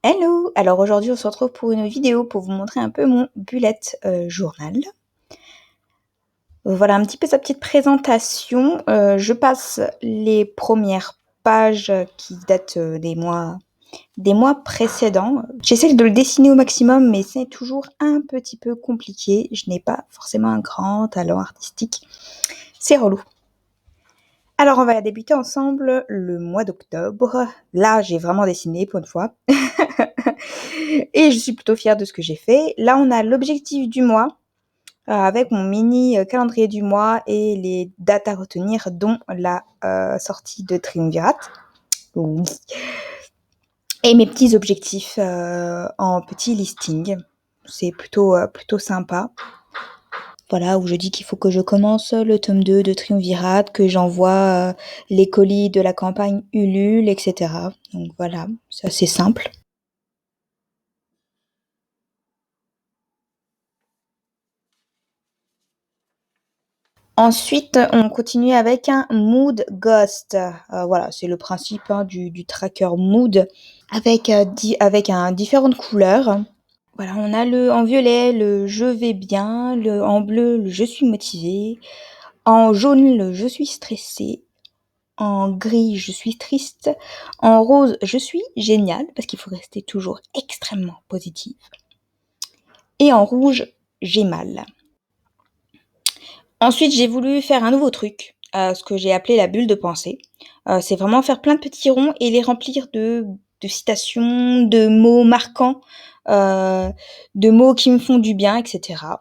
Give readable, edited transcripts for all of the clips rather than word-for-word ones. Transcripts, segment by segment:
Hello! Alors aujourd'hui, on se retrouve pour une vidéo pour vous montrer un peu mon bullet journal. Voilà un petit peu sa petite présentation. Je passe les premières pages qui datent des mois précédents. J'essaie de le dessiner au maximum, mais c'est toujours un petit peu compliqué. Je n'ai pas forcément un grand talent artistique. C'est relou. Alors on va débuter ensemble le mois d'octobre. Là, j'ai vraiment dessiné pour une fois. Et je suis plutôt fière de ce que j'ai fait. Là, on a l'objectif du mois avec mon mini calendrier du mois et les dates à retenir, dont la sortie de Triumvirat. Oui. Et mes petits objectifs en petit listing. C'est plutôt sympa. Voilà, où je dis qu'il faut que je commence le tome 2 de Triumvirat, que j'envoie les colis de la campagne Ulule, etc. Donc voilà, c'est assez simple. Ensuite, on continue avec un Mood Ghost. Voilà, c'est le principe du tracker Mood avec différentes couleurs. Voilà, on a en violet le je vais bien, en bleu le je suis motivé, en jaune le je suis stressé, en gris je suis triste, en rose je suis génial parce qu'il faut rester toujours extrêmement positif, et en rouge j'ai mal. Ensuite, j'ai voulu faire un nouveau truc, ce que j'ai appelé la bulle de pensée. C'est vraiment faire plein de petits ronds et les remplir de citations, de mots marquants, heu, de mots qui me font du bien, et cetera.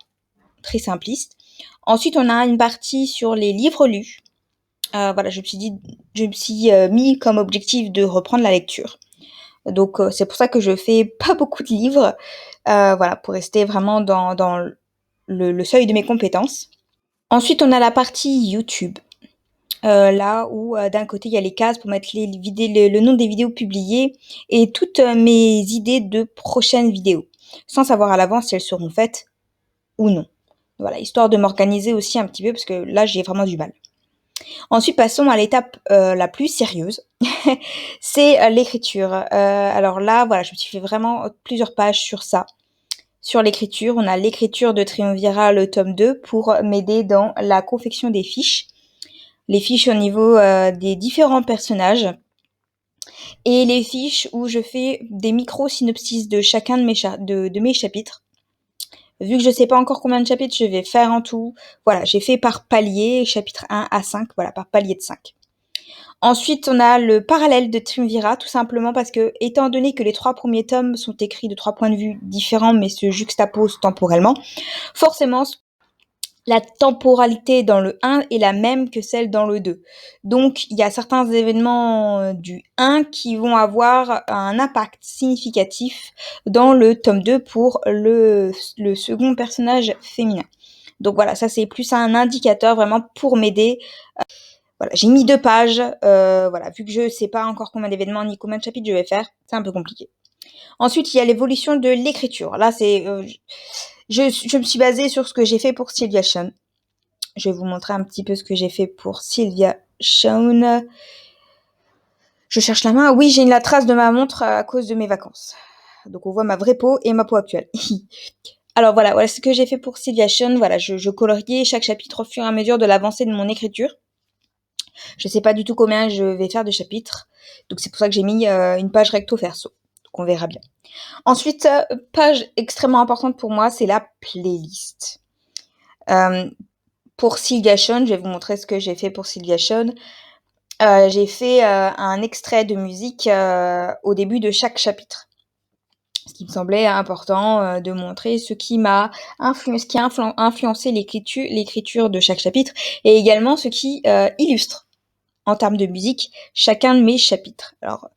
Très simpliste. Ensuite, on a une partie sur les livres lus. Voilà, je me suis, mis comme objectif de reprendre la lecture. Donc, c'est pour ça que je fais pas beaucoup de livres, voilà, pour rester vraiment dans le seuil de mes compétences. Ensuite, on a la partie YouTube. Là où, d'un côté, il y a les cases pour mettre le nom des vidéos publiées et toutes mes idées de prochaines vidéos, sans savoir à l'avance si elles seront faites ou non. Voilà, histoire de m'organiser aussi un petit peu parce que là, j'ai vraiment du mal. Ensuite, passons à l'étape la plus sérieuse, c'est l'écriture. Alors là, voilà, je me suis fait vraiment plusieurs pages sur ça. Sur l'écriture, on a l'écriture de Triumvirat, le tome 2, pour m'aider dans la confection des fiches. Les fiches au niveau des différents personnages et les fiches où je fais des micro-synopsis de chacun de mes chapitres. Vu que je sais pas encore combien de chapitres je vais faire en tout, voilà, j'ai fait par palier, chapitre 1 à 5, voilà, par palier de 5. Ensuite, on a le parallèle de Triumvirat, tout simplement parce que, étant donné que les 3 premiers tomes sont écrits de 3 points de vue différents, mais se juxtaposent temporellement, forcément, la temporalité dans le 1 est la même que celle dans le 2. Donc, il y a certains événements du 1 qui vont avoir un impact significatif dans le tome 2 pour le second personnage féminin. Donc voilà, ça c'est plus un indicateur vraiment pour m'aider. Voilà, j'ai mis 2 pages. Voilà, vu que je sais pas encore combien d'événements ni combien de chapitres je vais faire, c'est un peu compliqué. Ensuite, il y a l'évolution de l'écriture. Là, c'est je me suis basée sur ce que j'ai fait pour Sylvia Shawn. Je vais vous montrer un petit peu ce que j'ai fait pour Sylvia Shawn. Je cherche la main. Oui, j'ai la trace de ma montre à cause de mes vacances. Donc on voit ma vraie peau et ma peau actuelle. Alors voilà ce que j'ai fait pour Sylvia Shawn. Voilà, je coloriais chaque chapitre au fur et à mesure de l'avancée de mon écriture. Je sais pas du tout combien je vais faire de chapitres. Donc c'est pour ça que j'ai mis une page recto verso. Donc on verra bien. Ensuite, page extrêmement importante pour moi, c'est la playlist. Pour Sylvia Shawn, je vais vous montrer ce que j'ai fait pour Sylvia Shawn. J'ai fait un extrait de musique au début de chaque chapitre. Ce qui me semblait important de montrer ce qui a influencé l'écriture de chaque chapitre et également ce qui illustre en termes de musique chacun de mes chapitres. Alors,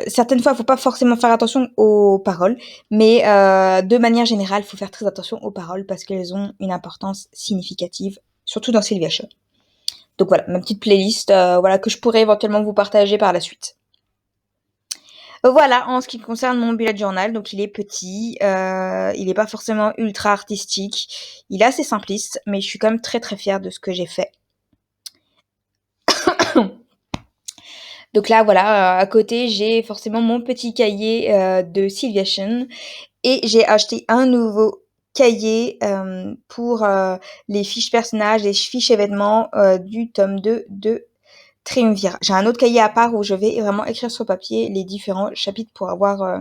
certaines fois, il ne faut pas forcément faire attention aux paroles, mais de manière générale, il faut faire très attention aux paroles parce qu'elles ont une importance significative, surtout dans Sylvia Shawn. Donc voilà, ma petite playlist voilà, que je pourrais éventuellement vous partager par la suite. Voilà, en ce qui concerne mon bullet journal, donc il est petit, il n'est pas forcément ultra artistique, il est assez simpliste, mais je suis quand même très très fière de ce que j'ai fait. Donc là, voilà, à côté, j'ai forcément mon petit cahier, de Sylviation et j'ai acheté un nouveau cahier, pour, les fiches personnages, les fiches événements, du tome 2 de Triumvirat. J'ai un autre cahier à part où je vais vraiment écrire sur papier les différents chapitres pour avoir,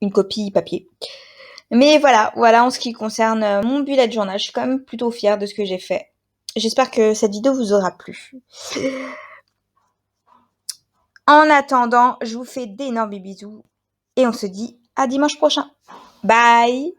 une copie papier. Mais voilà en ce qui concerne, mon bullet journal. Je suis quand même plutôt fière de ce que j'ai fait. J'espère que cette vidéo vous aura plu. En attendant, je vous fais d'énormes bisous et on se dit à dimanche prochain. Bye!